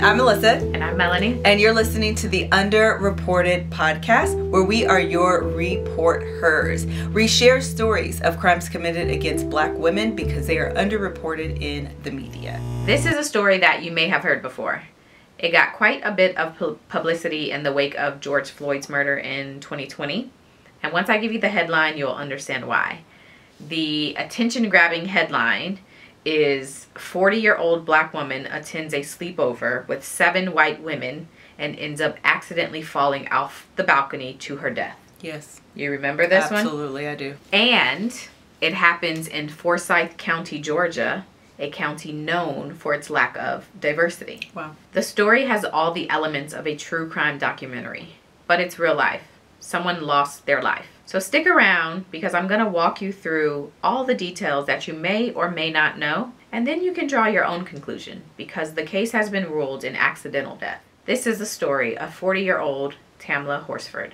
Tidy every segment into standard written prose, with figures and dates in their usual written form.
I'm Melissa. And I'm Melanie. And you're listening to the UnderReported podcast, where we are your report-hers. We share stories of crimes committed against Black women because they are underreported in the media. This is a story that you may have heard before. It got quite a bit of publicity in the wake of George Floyd's murder in 2020. And once I give you the headline, you'll understand why. The attention-grabbing headline is 40-year-old Black woman attends a sleepover with 7 white women and ends up accidentally falling off the balcony to her death. Yes. You remember this one? Absolutely, I do. And it happens in Forsyth County, Georgia, a county known for its lack of diversity. Wow. The story has all the elements of a true crime documentary, but it's real life. Someone lost their life. So stick around because I'm going to walk you through all the details that you may or may not know, and then you can draw your own conclusion because the case has been ruled an accidental death. This is the story of 40-year-old Tamla Horsford.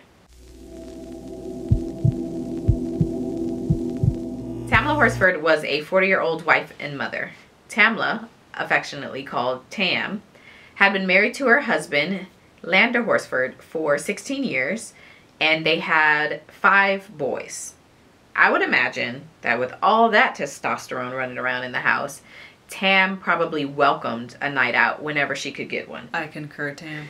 Tamla Horsford was a 40-year-old wife and mother. Tamla, affectionately called Tam, had been married to her husband, Lander Horsford, for 16 years, and they had 5 boys. I would imagine that with all that testosterone running around in the house, Tam probably welcomed a night out whenever she could get one. I concur, Tam.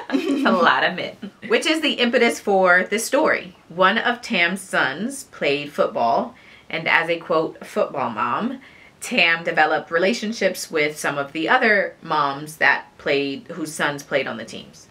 A lot of men. Which is the impetus for this story. One of Tam's sons played football, and as a, quote, football mom, Tam developed relationships with some of the other moms whose sons played on the teams.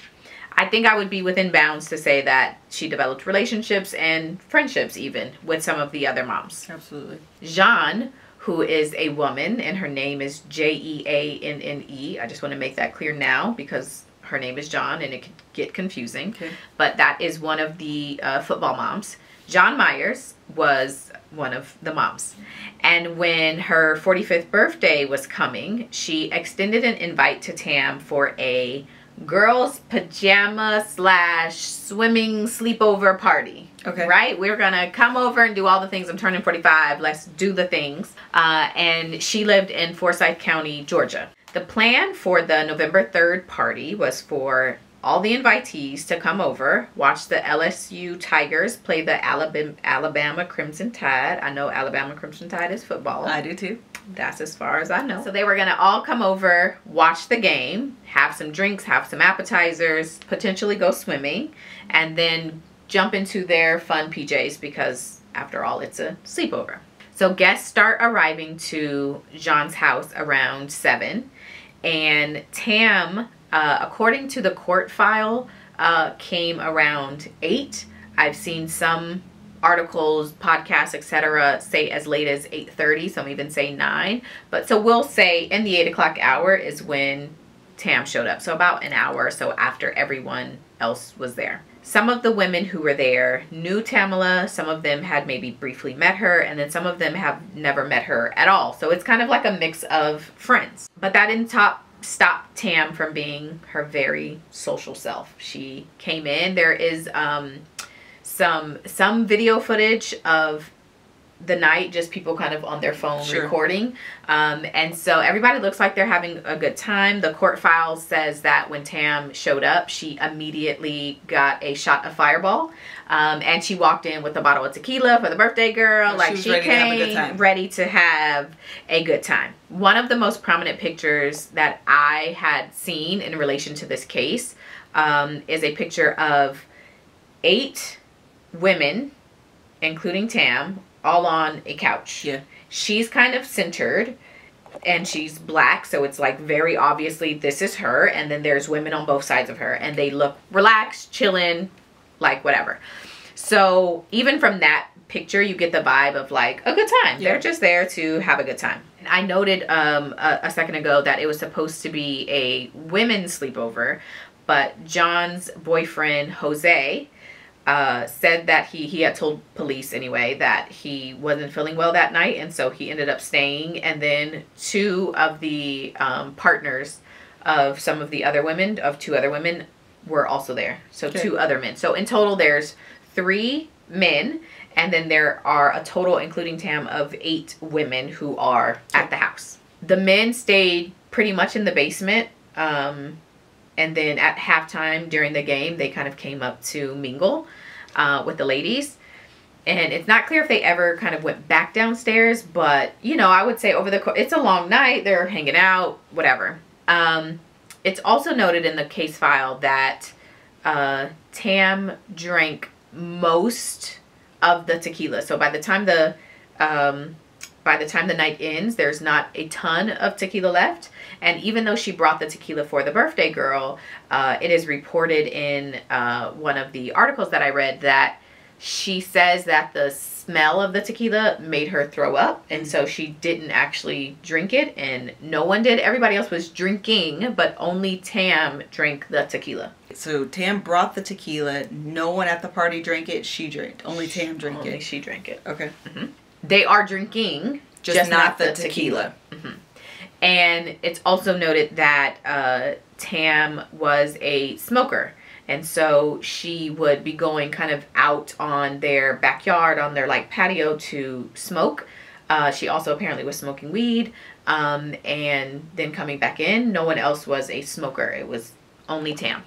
I think I would be within bounds to say that she developed relationships and friendships even with some of the other moms. Absolutely. Jeanne, who is a woman, and her name is Jeanne. I just want to make that clear now because her name is John and it could get confusing. Okay. But that is one of the football moms. John Myers was one of the moms. And when her 45th birthday was coming, she extended an invite to Tam for a girls' pajama / swimming sleepover party. Okay. Right? We're gonna come over and do all the things. I'm turning 45. Let's do the things. And she lived in Forsyth County, Georgia. The plan for the November 3rd party was for all the invitees to come over, watch the LSU Tigers play the Alabama Crimson Tide. I know Alabama Crimson Tide is football. I do too. That's as far as I know. So they were going to all come over, watch the game, have some drinks, have some appetizers, potentially go swimming, and then jump into their fun PJs because, after all, it's a sleepover. So guests start arriving to Jean's house around 7, and Tam, according to the court file, came around 8. I've seen some articles, podcasts, etc. say as late as 8:30, some even say 9. But so we'll say in the 8 o'clock hour is when Tam showed up. So about an hour or so after everyone else was there. Some of the women who were there knew Tamla, some of them had maybe briefly met her, and then some of them have never met her at all. So it's kind of like a mix of friends. But that didn't stop Tam from being her very social self. She came in. There is some video footage of the night, just people kind of on their phone recording. And so everybody looks like they're having a good time. The court file says that when Tam showed up, she immediately got a shot of Fireball. And she walked in with a bottle of tequila for the birthday girl. Like she came ready to have a good time. One of the most prominent pictures that I had seen in relation to this case is a picture of 8 women, including Tam, all on a couch. Yeah. She's kind of centered and she's Black, so it's like very obviously this is her, and then there's women on both sides of her and they look relaxed, chilling, like whatever. So even from that picture you get the vibe of like a good time. Yeah. They're just there to have a good time. And I noted a second ago that it was supposed to be a women's sleepover, but John's boyfriend Jose said that he had told police anyway that he wasn't feeling well that night, and so he ended up staying. And then 2 of the partners of some of the other women, of 2 other women, were also there. So 2 other men. So in total there's 3 men, and then there are a total, including Tam, of 8 women who are at the house. The men stayed pretty much in the basement And then at halftime during the game, they kind of came up to mingle with the ladies. And it's not clear if they ever kind of went back downstairs, but, you know, I would say over the course, it's a long night, they're hanging out, whatever. It's also noted in the case file that Tam drank most of the tequila. So by the time the night ends, there's not a ton of tequila left. And even though she brought the tequila for the birthday girl, it is reported in one of the articles that I read that she says that the smell of the tequila made her throw up. And so she didn't actually drink it, and no one did. Everybody else was drinking, but only Tam drank the tequila. So Tam brought the tequila. No one at the party drank it. She drank. Only Tam drank it. Only she drank it. Okay. Mm-hmm. They are drinking, just not the tequila. Mm-hmm. And it's also noted that Tam was a smoker. And so she would be going kind of out on their backyard, on their like patio to smoke. She also apparently was smoking weed, and then coming back in. No one else was a smoker. It was only Tam.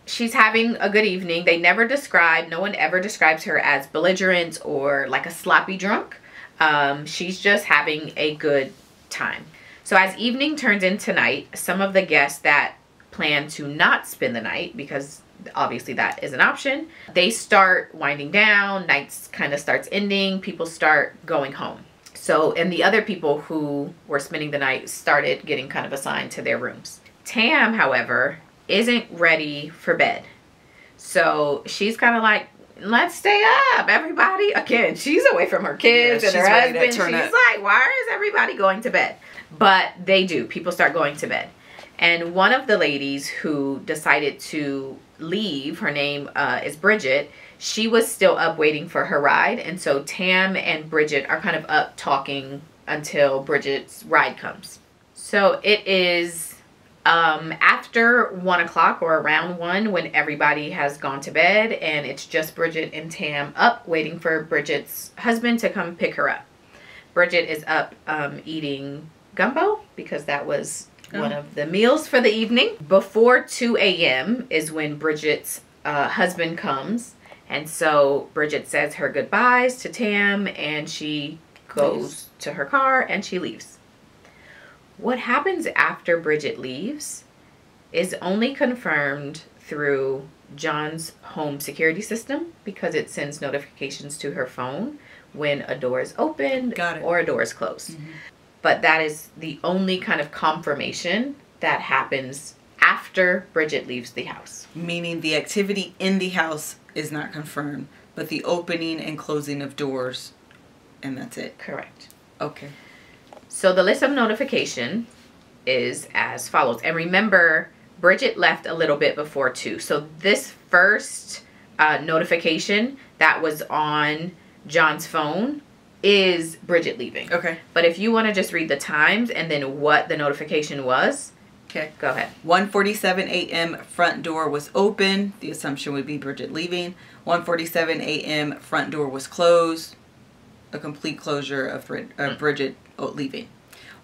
She's having a good evening. They never describe, no one ever describes her as belligerent or like a sloppy drunk. She's just having a good time. So as evening turns into night, some of the guests that plan to not spend the night, because obviously that is an option, they start winding down, nights kind of starts ending, people start going home. So, and the other people who were spending the night started getting kind of assigned to their rooms. Tam, however, isn't ready for bed. So she's kind of like, let's stay up, everybody. Again, she's away from her kids and her husband. She's like, why is everybody going to bed? But they do. People start going to bed. And one of the ladies who decided to leave, her name is Bridget, she was still up waiting for her ride. And so Tam and Bridget are kind of up talking until Bridget's ride comes. So it is after 1 o'clock or around 1 when everybody has gone to bed, and it's just Bridget and Tam up waiting for Bridget's husband to come pick her up. Bridget is up eating gumbo because that was one of the meals for the evening. Before 2 a.m. is when Bridget's husband comes. And so Bridget says her goodbyes to Tam and she goes to her car and she leaves. What happens after Bridget leaves is only confirmed through John's home security system, because it sends notifications to her phone when a door is opened or a door is closed. Mm-hmm. But that is the only kind of confirmation that happens after Bridget leaves the house. Meaning the activity in the house is not confirmed, but the opening and closing of doors, and that's it. Correct. Okay. So the list of notification is as follows. And remember, Bridget left a little bit before 2. So this first notification that was on John's phone is Bridget leaving. Okay. But if you want to just read the times and then what the notification was. Okay. Go ahead. 1:47 a.m. front door was open. The assumption would be Bridget leaving. 1:47 a.m. front door was closed. A complete closure of Bridget leaving.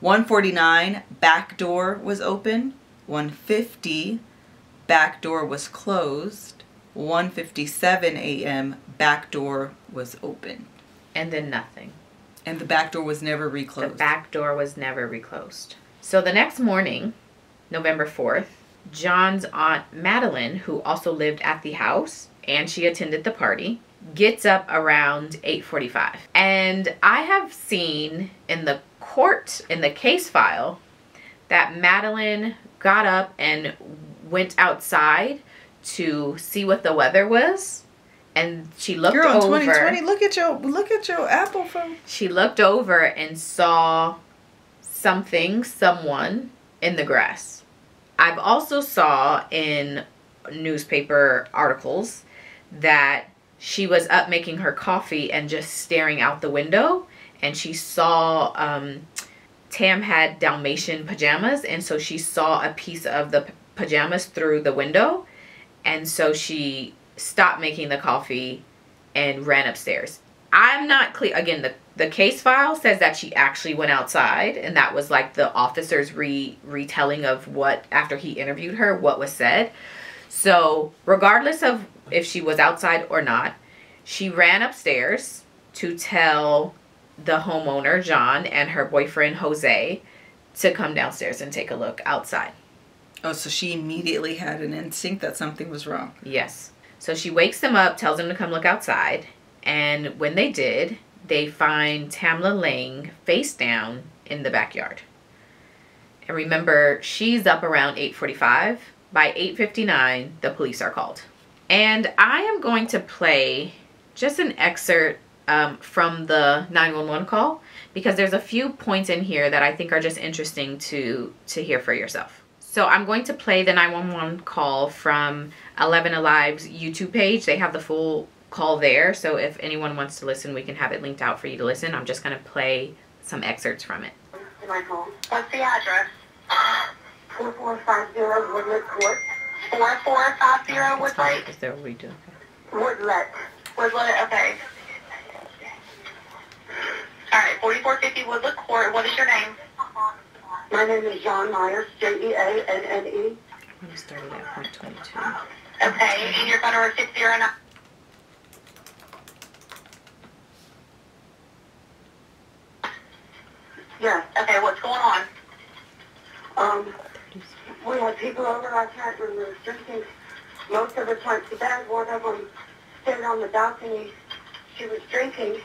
1:49 back door was open. 1:50 back door was closed. 1:57 a.m. back door was open. And then nothing. And the back door was never reclosed. The back door was never reclosed. So the next morning, November 4th, John's aunt Madeline, who also lived at the house and she attended the party, gets up around 8:45. And I have seen in the case file that Madeline got up and went outside to see what the weather was. And she looked over. 2020, look at your Apple phone. She looked over and saw someone in the grass. I've also saw in newspaper articles that she was up making her coffee and just staring out the window, and she saw Tam had Dalmatian pajamas, and so she saw a piece of the pajamas through the window, and so she stopped making the coffee and ran upstairs. I'm not clear. Again, the case file says that she actually went outside, and that was like the officer's retelling of what, after he interviewed her, what was said. So regardless of if she was outside or not, she ran upstairs to tell the homeowner, John, and her boyfriend, Jose, to come downstairs and take a look outside. Oh, so she immediately had an instinct that something was wrong. Yes. So she wakes them up, tells them to come look outside. And when they did, they find Tamla laying face down in the backyard. And remember, she's up around 8:45. By 8:59, the police are called. And I am going to play just an excerpt from the 911 call, because there's a few points in here that I think are just interesting to hear for yourself. So I'm going to play the 911 call from 11 Alive's YouTube page. They have the full call there, so if anyone wants to listen, we can have it linked out for you to listen. I'm just going to play some excerpts from it. Michael, what's the address? 4450 Woodlet Court. 4450 Woodlet? Is there a redo? Woodlet. Woodlet, okay. Alright, 4450 Woodlet Court. What is your name? My name is John Myers, Jeanne. I'm going to start it at point 22. Okay, and your phone number is 609. Yes. Okay, what's going on? We had people over last night when we were drinking. Most of us went to bed. One of them stayed on the balcony. She was drinking,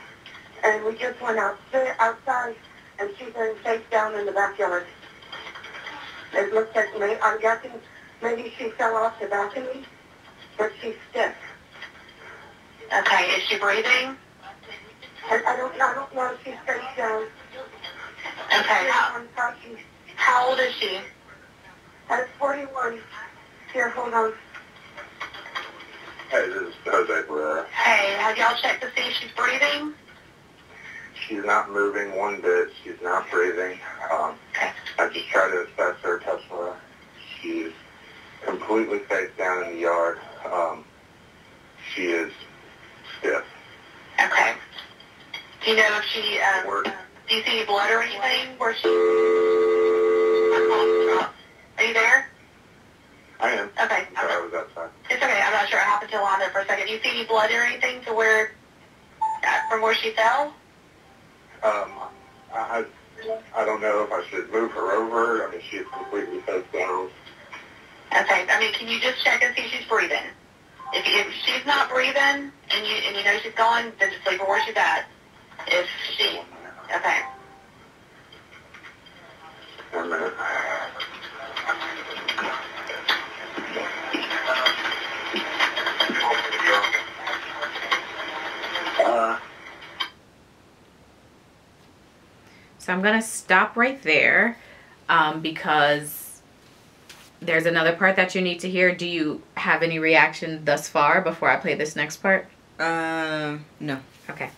and we just went outside, and she's laying face down in the backyard. It looks like me. I'm guessing maybe she fell off the balcony, but she's stiff. Okay, is she breathing? I don't know if she's face down. Okay. How old is she? That's 41. Here, hold on. Hey, this is Jose Pereira. Hey, have y'all checked to see if she's breathing? She's not moving one bit. She's not breathing. Okay. I just tried to assess her, touch her. She's completely face down in the yard. She is stiff. Okay. Do you know if she, do you see any blood or anything? Where she... Are you there? I am. Okay. Sorry, I was outside. It's okay. I'm not sure. I happened to lie there for a second. Do you see any blood or anything to where, from where she fell? I don't know if I should move her over. I mean, she's completely face down. Okay. I mean, can you just check and see if she's breathing? If she's not breathing and you know she's gone, then just leave her where she's at. If she... Okay. 1 minute. So I'm going to stop right there because there's another part that you need to hear. Do you have any reaction thus far before I play this next part? No. Okay.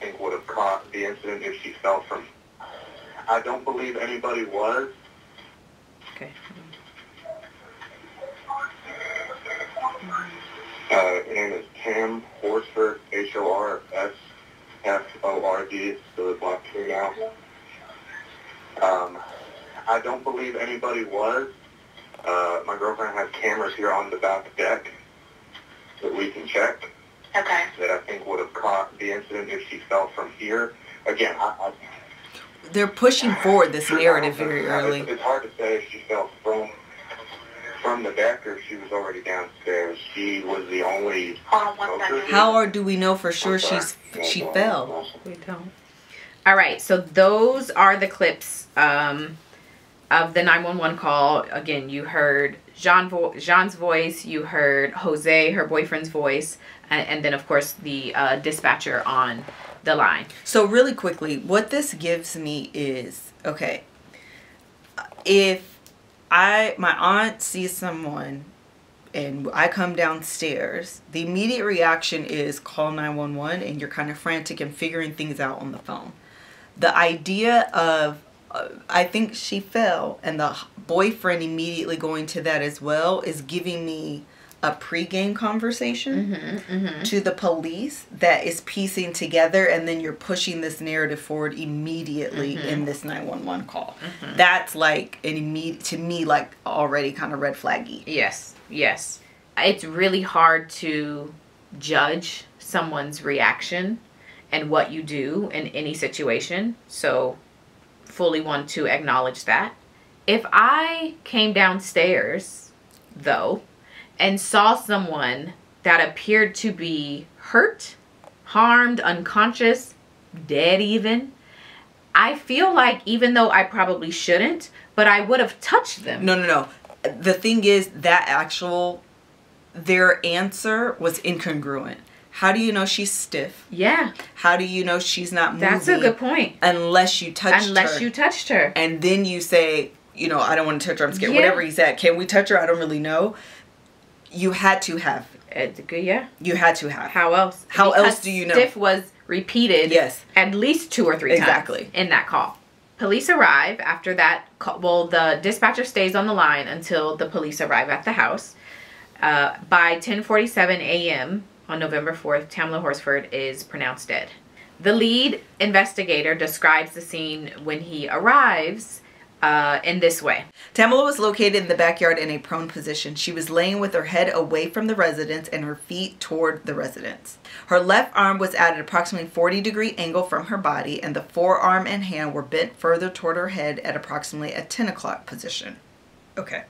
I think would have caught the incident if she fell from... I don't believe anybody was. Okay. Her name is Tam Horsford, Horsford, so it's locked here now. I don't believe anybody was. My girlfriend has cameras here on the back deck that we can check. Okay. That I think would have caught the incident if she fell from here. Again, They're pushing forward this narrative very early. It's hard to say if she fell from the deck or if she was already downstairs. She was the only... Hold on 1 second. How do we know for sure she fell? We don't. All right, so those are the clips of the 911 call. Again, you heard Jean's voice, you heard Jose, her boyfriend's voice, and then, of course, the dispatcher on the line. So really quickly, what this gives me is, okay, if my aunt sees someone and I come downstairs, the immediate reaction is call 911 and you're kind of frantic and figuring things out on the phone. The idea of, I think she fell and the boyfriend immediately going to that as well is giving me a pregame conversation to the police that is piecing together, and then you're pushing this narrative forward immediately in this 911 call. That's like an immediate, to me, like already kind of red flaggy. Yes, yes. It's really hard to judge someone's reaction and what you do in any situation. So fully want to acknowledge that. If I came downstairs, though, and saw someone that appeared to be hurt, harmed, unconscious, dead even, I feel like, even though I probably shouldn't, but I would have touched them. No. The thing is that their answer was incongruent. How do you know she's stiff? Yeah. How do you know she's not moving? That's a good point. Unless you touched her. And then you say, you know, I don't want to touch her, I'm scared. Yeah. Whatever he said. Can we touch her? I don't really know. You had to have. Yeah. You had to have. How else? How else do you know? Stiff was repeated at least 2 or 3 times in that call. Police arrive after that call. Well, the dispatcher stays on the line until the police arrive at the house. By 10:47 a.m. on November 4th, Tamla Horsford is pronounced dead. The lead investigator describes the scene when he arrives in this way. Tamla was located in the backyard in a prone position. She was laying with her head away from the residence and her feet toward the residence. Her left arm was at an approximately 40-degree angle from her body, and the forearm and hand were bent further toward her head at approximately a 10 o'clock position. Okay.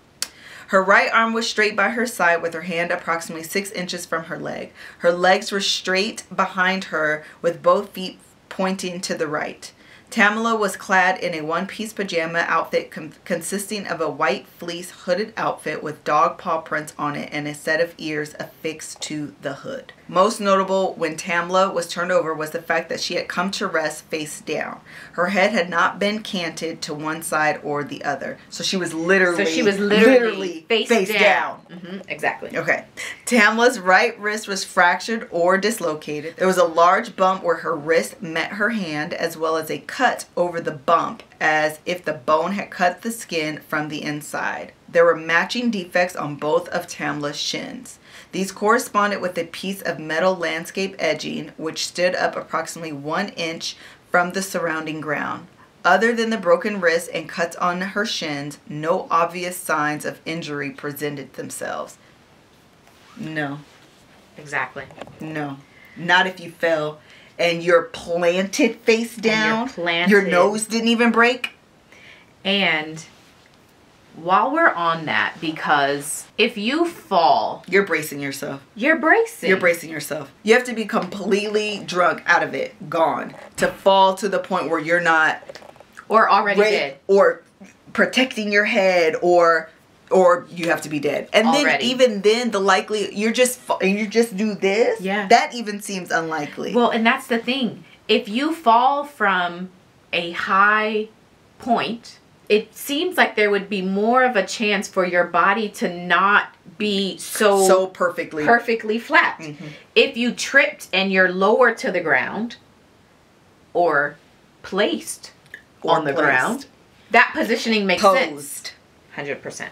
Her right arm was straight by her side with her hand approximately 6 inches from her leg. Her legs were straight behind her with both feet pointing to the right. Tamla was clad in a one-piece pajama outfit consisting of a white fleece hooded outfit with dog paw prints on it and a set of ears affixed to the hood. Most notable when Tamla was turned over was the fact that she had come to rest face down. Her head had not been canted to one side or the other. So she was literally face down. Exactly. Okay. Tamla's right wrist was fractured or dislocated. There was a large bump where her wrist met her hand, as well as a cut over the bump as if the bone had cut the skin from the inside. There were matching defects on both of Tamla's shins. These corresponded with a piece of metal landscape edging which stood up approximately 1 inch from the surrounding ground. Other than the broken wrist and cuts on her shins, no obvious signs of injury presented themselves. No. Exactly. No. Not if you fell and you're planted face down. Your nose didn't even break. And while we're on that, because if you fall, you're bracing yourself. You're bracing yourself. You have to be completely drunk out of it, gone, to fall to the point where you're not, or already dead, or protecting your head, or you have to be dead. And then even then, the likely you just do this. Yeah, that even seems unlikely. Well, and that's the thing. If you fall from a high point, it seems like there would be more of a chance for your body to not be so perfectly flat. If you tripped and you're lower to the ground or placed on the ground, that positioning makes sense. 100%.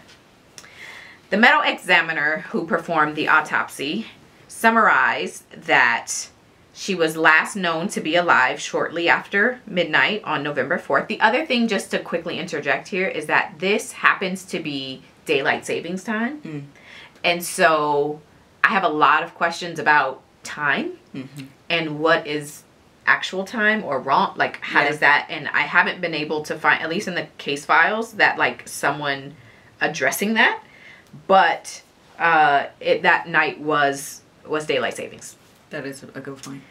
The medical examiner who performed the autopsy summarized that she was last known to be alive shortly after midnight on November 4th. The other thing, just to quickly interject here, is that this happens to be daylight savings time. And so I have a lot of questions about time and what is actual time or wrong. Like, how does that, and I haven't been able to find, at least in the case files, that like someone addressing that. But that night was daylight savings. That is a good point.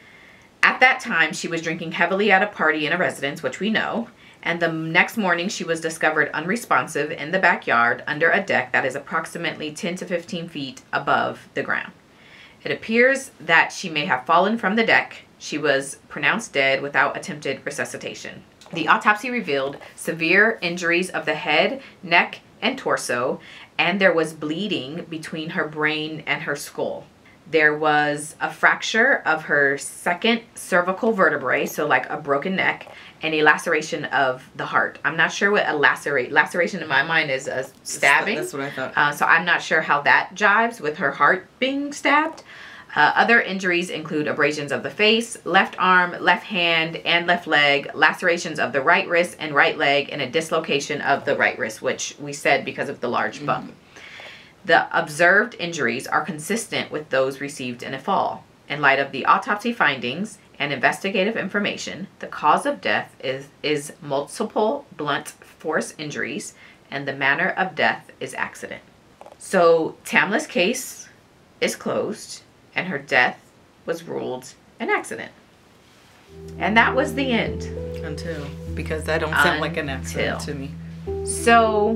At that time, she was drinking heavily at a party in a residence, which we know. And the next morning, she was discovered unresponsive in the backyard under a deck that is approximately 10 to 15 feet above the ground. It appears that she may have fallen from the deck. She was pronounced dead without attempted resuscitation. The autopsy revealed severe injuries of the head, neck, and torso, and there was bleeding between her brain and her skull. There was a fracture of her second cervical vertebrae, so like a broken neck, and a laceration of the heart. I'm not sure what a laceration in my mind is a stabbing. That's what I thought. So I'm not sure how that jives with her heart being stabbed. Other injuries include abrasions of the face, left arm, left hand, and left leg, lacerations of the right wrist and right leg, and a dislocation of the right wrist, which we said because of the large bump. The observed injuries are consistent with those received in a fall. In light of the autopsy findings and investigative information, the cause of death is multiple blunt force injuries, and the manner of death is accident. So Tamla's case is closed, and her death was ruled an accident. And that was the end. Because that don't sound like an accident to me. So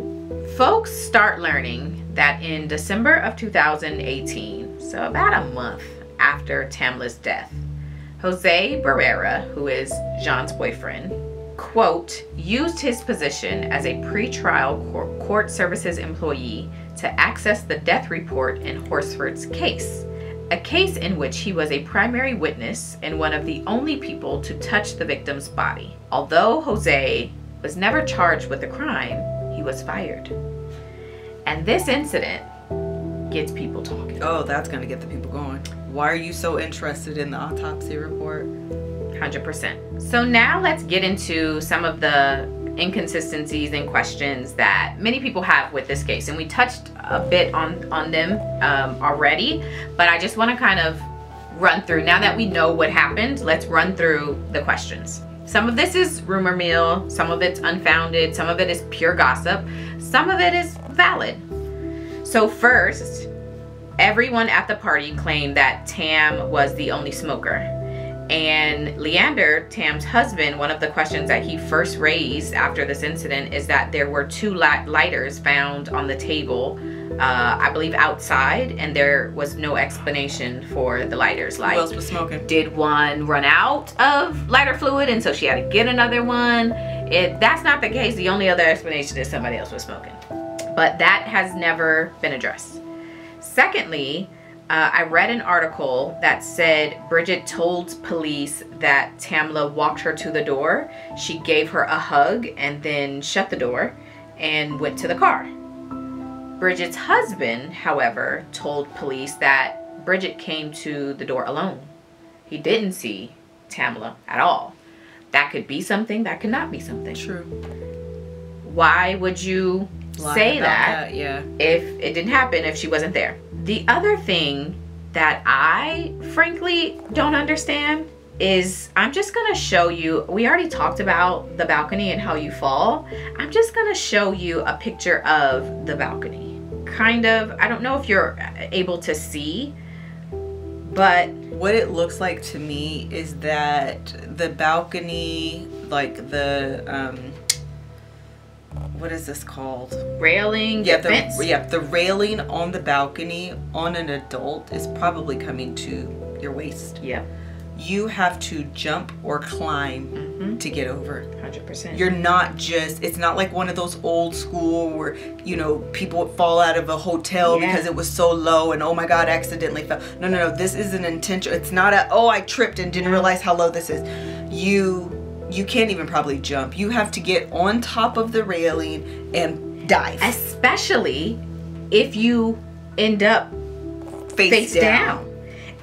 folks start learning that in December of 2018, so about a month after Tamla's death, Jose Barrera, who is Jean's boyfriend, quote, used his position as a pretrial court services employee to access the death report in Horsford's case, a case in which he was a primary witness and one of the only people to touch the victim's body. Although Jose was never charged with the crime, he was fired. And this incident gets people talking. Oh, that's going to get the people going. Why are you so interested in the autopsy report? 100%. So now let's get into some of the inconsistencies and questions that many people have with this case. And we touched a bit on them already, but I just want to kind of run through. Now that we know what happened, let's run through the questions. Some of this is rumor mill, some of it's unfounded, some of it is pure gossip, some of it is valid. So first, everyone at the party claimed that Tam was the only smoker. And Leander, Tam's husband, one of the questions that he first raised after this incident is that there were 2 lighters found on the table, I believe outside, and there was no explanation for the lighters. Like, who else was smoking? Did one run out of lighter fluid and so she had to get another one? That's not the case. The only other explanation is somebody else was smoking. But that has never been addressed. Secondly, I read an article that said Bridget told police that Tamla walked her to the door. She gave her a hug and then shut the door and went to the car. Bridget's husband, however, told police that Bridget came to the door alone. He didn't see Tamla at all. That could be something, that could not be something. True. Why would you say that if it didn't happen, if she wasn't there? The other thing that I frankly don't understand is, I'm just gonna show you, we already talked about the balcony and how you fall. I'm just gonna show you a picture of the balcony. Kind of, I don't know if you're able to see, but what it looks like to me is that the balcony, like the what is this called? Railing? Yeah, fence? the railing on the balcony on an adult is probably coming to your waist. Yeah. You have to jump or climb to get over. 100%. You're not just, it's not like one of those old school where, you know, people would fall out of a hotel because it was so low and oh my God, accidentally fell. No, no, no, this is an intentional, it's not a, oh, I tripped and didn't realize how low this is. You can't even probably jump. You have to get on top of the railing and dive. Especially if you end up face down.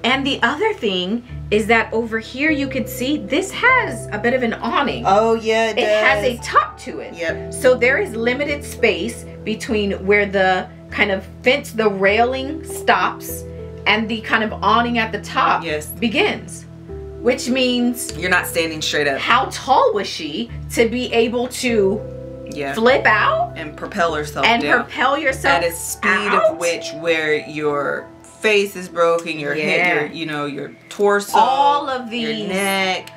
And the other thing is that over here you can see this has a bit of an awning. Oh yeah, it does. Has a top to it. Yep. So there is limited space between where the kind of fence, the railing stops and the kind of awning at the top begins. Which means you're not standing straight up. How tall was she to be able to flip out and propel herself and down. Propel yourself at a speed of which where your face is broken, your head, your torso, all of these, your neck,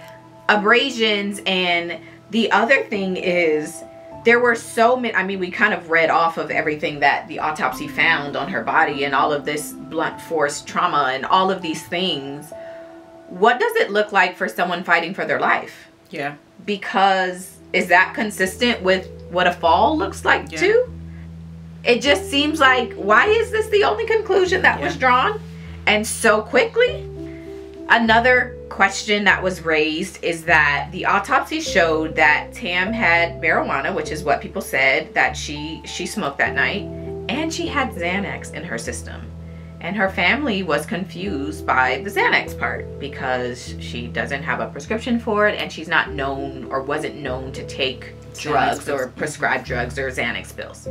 abrasions. And the other thing is, there were so many, I mean, we kind of read off of everything that the autopsy found on her body and all of this blunt force trauma and all of these things. What does it look like for someone fighting for their life? Yeah. Because is that consistent with what a fall looks like too? It just seems like, why is this the only conclusion that was drawn? And so quickly, another question that was raised is that the autopsy showed that Tam had marijuana, which is what people said that she smoked that night, and she had Xanax in her system. And her family was confused by the Xanax part because she doesn't have a prescription for it, and she's not known or wasn't known to take drugs or prescribed drugs or Xanax pills.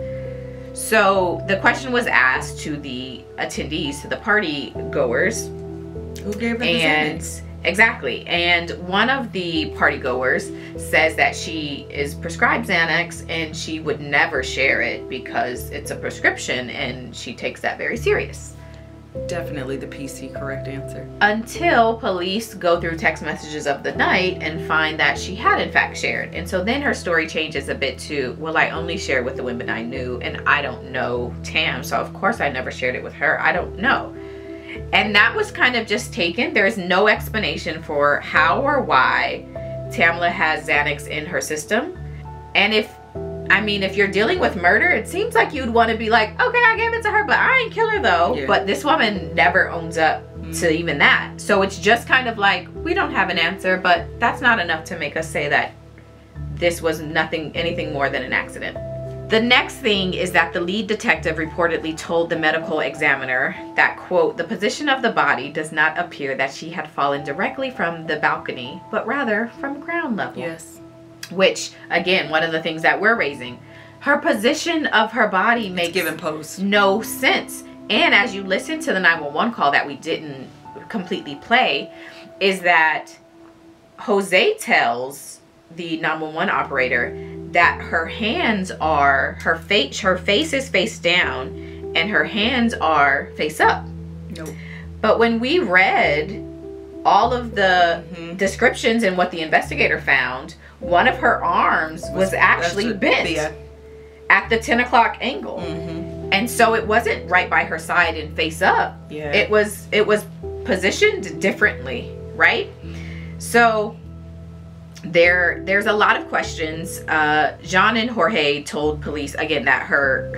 So the question was asked to the attendees, to the party goers. Who gave her the Xanax? Exactly. And one of the party goers says that she is prescribed Xanax and she would never share it because it's a prescription and she takes that very serious. Definitely the PC correct answer. Until police go through text messages of the night and find that she had in fact shared. And so then her story changes a bit to, well, I only shared with the women I knew and I don't know Tam, so of course I never shared it with her. I don't know. And that was kind of just taken. There's no explanation for how or why Tamla has Xanax in her system. And if you're dealing with murder, it seems like you'd want to be like, okay, I gave it to her, but I ain't kill her though. Yeah. But this woman never owns up to even that. So it's just kind of like, we don't have an answer, but that's not enough to make us say that this was anything more than an accident. The next thing is that the lead detective reportedly told the medical examiner that, quote, the position of the body does not appear that she had fallen directly from the balcony, but rather from ground level. Yes. Which, again, one of the things that we're raising. Her position of her body makes no sense. And as you listen to the 911 call that we didn't completely play, is that Jose tells the 911 operator that her hands are, her face is face down and her hands are face up. Nope. But when we read all of the descriptions and what the investigator found, one of her arms was actually bent at the 10 o'clock angle. And so it wasn't right by her side and face up. Yeah. It was positioned differently, right? So there's a lot of questions. Jean and Jorge told police again that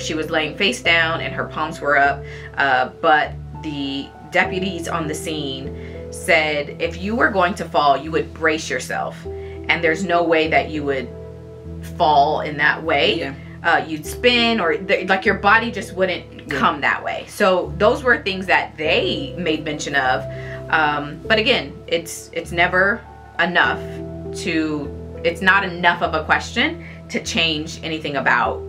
she was laying face down and her palms were up, but the deputies on the scene said if you were going to fall, you would brace yourself, and there's no way that you would fall in that way. Yeah. You'd spin, or like your body just wouldn't come that way. So those were things that they made mention of, but again, it's never enough it's not enough of a question to change anything about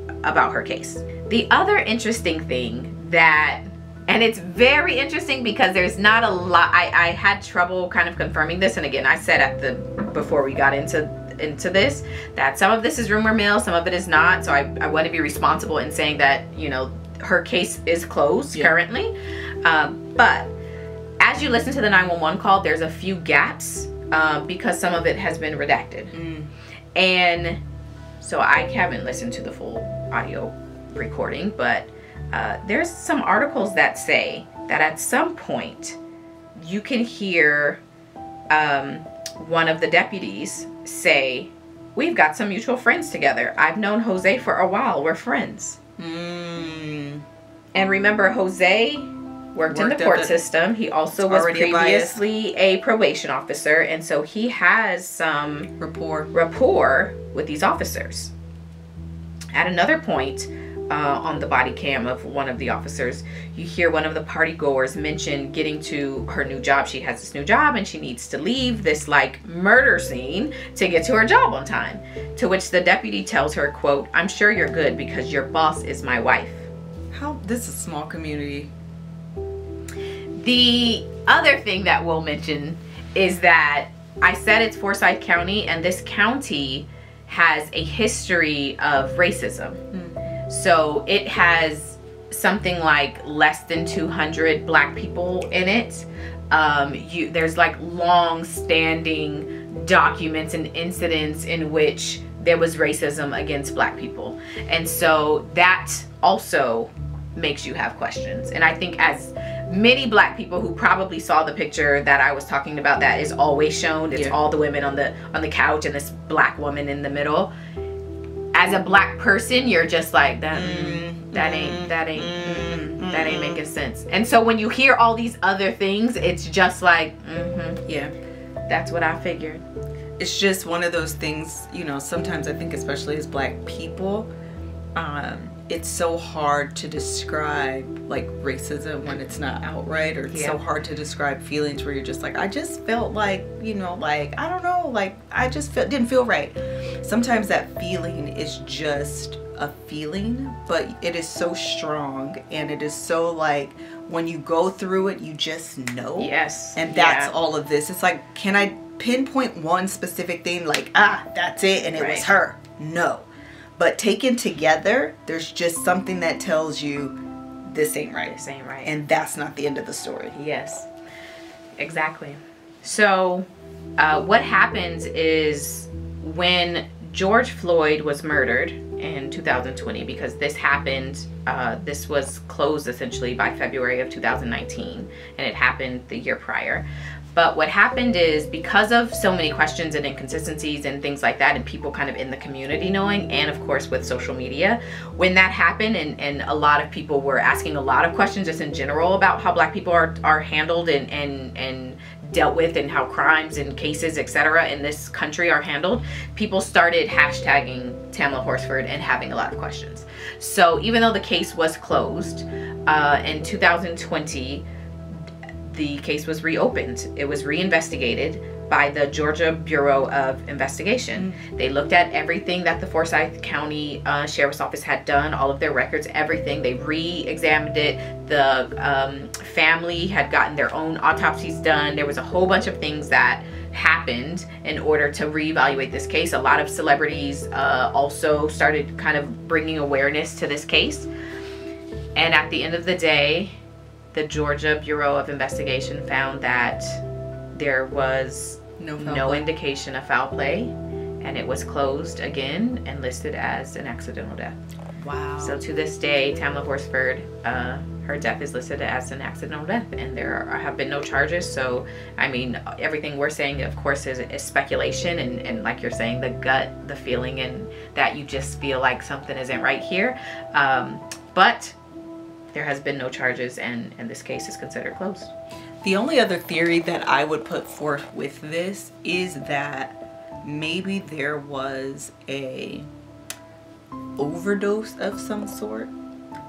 her case. The other interesting thing and it's very interesting because there's not a lot, I had trouble kind of confirming this, and again, I said before we got into this that some of this is rumor mill, some of it is not, so I want to be responsible in saying that, you know, her case is closed currently, but as you listen to the 911 call, there's a few gaps because some of it has been redacted. And so I haven't listened to the full audio recording, but there's some articles that say that at some point you can hear one of the deputies say, we've got some mutual friends together. I've known Jose for a while. We're friends. And remember, Jose worked in the court system. He also was previously a probation officer, and so he has some rapport with these officers. At another point on the body cam of one of the officers, you hear one of the party goers mention getting to her new job. She has this new job and she needs to leave this like murder scene to get to her job on time, to which the deputy tells her, quote, I'm sure you're good because your boss is my wife. This is a small community. The other thing that we'll mention is that I said it's Forsyth County, and this county has a history of racism. So it has something like less than 200 black people in it. There's like long-standing documents and incidents in which there was racism against black people. And so that also makes you have questions. And I think as many black people who probably saw the picture that I was talking about that is always shown, it's all the women on the couch and this black woman in the middle. As a black person, you're just like that ain't That ain't making sense. And so when you hear all these other things, it's just like, yeah, that's what I figured. It's just one of those things, you know, sometimes I think, especially as Black people, it's so hard to describe like racism when it's not outright, or it's so hard to describe feelings where you're just like, I just felt like, you know, like, I don't know, like, I just didn't feel right. Sometimes that feeling is just a feeling, but it is so strong, and it is so like, when you go through it, you just know. Yes. And that's all of this. It's like, can I pinpoint one specific thing, like, that's it, and it was her? No. But taken together, there's just something that tells you this ain't right. This ain't right. And that's not the end of the story. Yes, exactly. So what happens is when George Floyd was murdered in 2020, because this happened, this was closed essentially by February of 2019, and it happened the year prior. But what happened is, because of so many questions and inconsistencies and things like that, and people kind of in the community knowing, and of course with social media, when that happened, and a lot of people were asking a lot of questions just in general about how Black people are handled and dealt with, and how crimes and cases, etc. in this country are handled, people started hashtagging Tamla Horsford and having a lot of questions. So even though the case was closed in 2020, the case was reopened. It was reinvestigated by the Georgia Bureau of Investigation. They looked at everything that the Forsyth County Sheriff's Office had done, all of their records, everything. They re-examined it. The family had gotten their own autopsies done. There was a whole bunch of things that happened in order to reevaluate this case. A lot of celebrities also started kind of bringing awareness to this case. And at the end of the day, the Georgia Bureau of Investigation found that there was no indication of foul play, and it was closed again and listed as an accidental death. Wow. So to this day, Tamla Horsford, her death is listed as an accidental death, and there have been no charges. So, I mean, everything we're saying, of course, is speculation, and like you're saying, the gut, the feeling, and that you just feel like something isn't right here. But there has been no charges, and this case is considered closed. The only other theory that I would put forth with this is that maybe there was a overdose of some sort,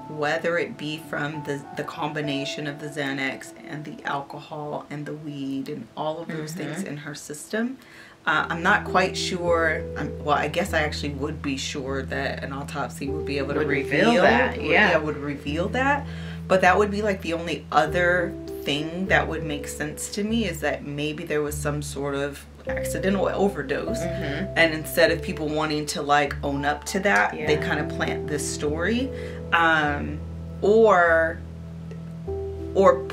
whether it be from the combination of the Xanax and the alcohol and the weed and all of those things in her system. I'm not quite sure. Well, I guess I actually would be sure that an autopsy would be able to reveal that. Yeah, would reveal that. But that would be like the only other thing that would make sense to me, is that maybe there was some sort of accidental overdose, and instead of people wanting to like own up to that, they kind of plant this story, or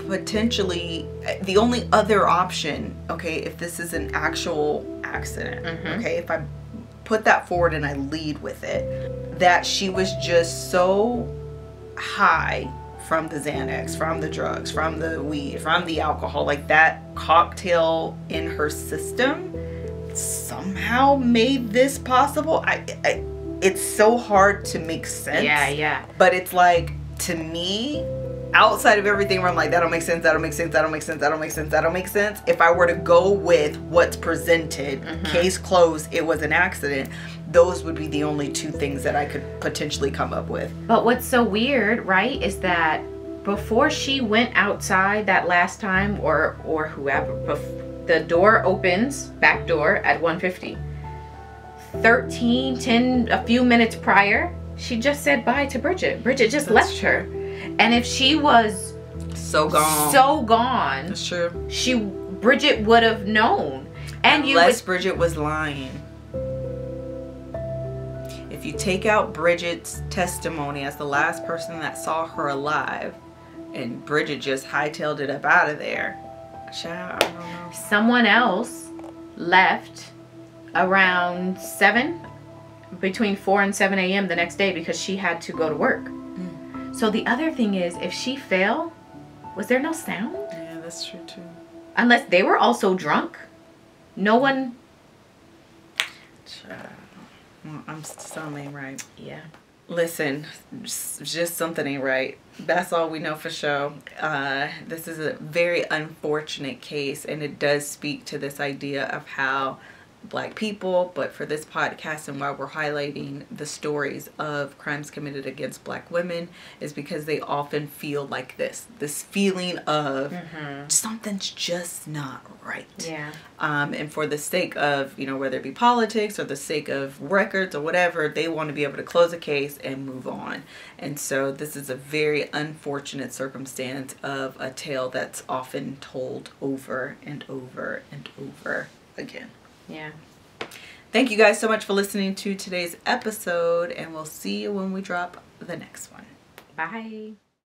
potentially the only other option, okay, if this is an actual accident, okay, if I put that forward and I lead with it, that she was just so high from the Xanax, from the drugs, from the weed, from the alcohol, like that cocktail in her system somehow made this possible. It's so hard to make sense. Yeah. But it's like, to me, outside of everything where I'm like, that don't make sense, that don't make sense, that don't make sense, that don't make sense, that don't make sense. If I were to go with what's presented, case closed, it was an accident, those would be the only two things that I could potentially come up with. But what's so weird, right, is that before she went outside that last time, or whoever, the door opens, back door, at 1:50. 10, a few minutes prior, she just said bye to Bridget. Bridget just left her. And if she was so gone, that's true, Bridget would have known. And unless Bridget was lying. If you take out Bridget's testimony as the last person that saw her alive, and Bridget just hightailed it up out of there, child, I don't know. Someone else left around 7, between 4 and 7 a.m. the next day, because she had to go to work. So the other thing is, if she fell, was there no sound? Yeah, that's true too. Unless they were also drunk. No one... Well, I'm sounding right. Yeah. Listen, just something ain't right. That's all we know for sure. This is a very unfortunate case, and it does speak to this idea of how Black people, but for this podcast and why we're highlighting the stories of crimes committed against Black women, is because they often feel like this feeling of something's just not right. Yeah. And for the sake of, you know, whether it be politics or the sake of records or whatever, they want to be able to close a case and move on. And so this is a very unfortunate circumstance of a tale that's often told over and over and over again. Yeah. Thank you guys so much for listening to today's episode, and we'll see you when we drop the next one. Bye.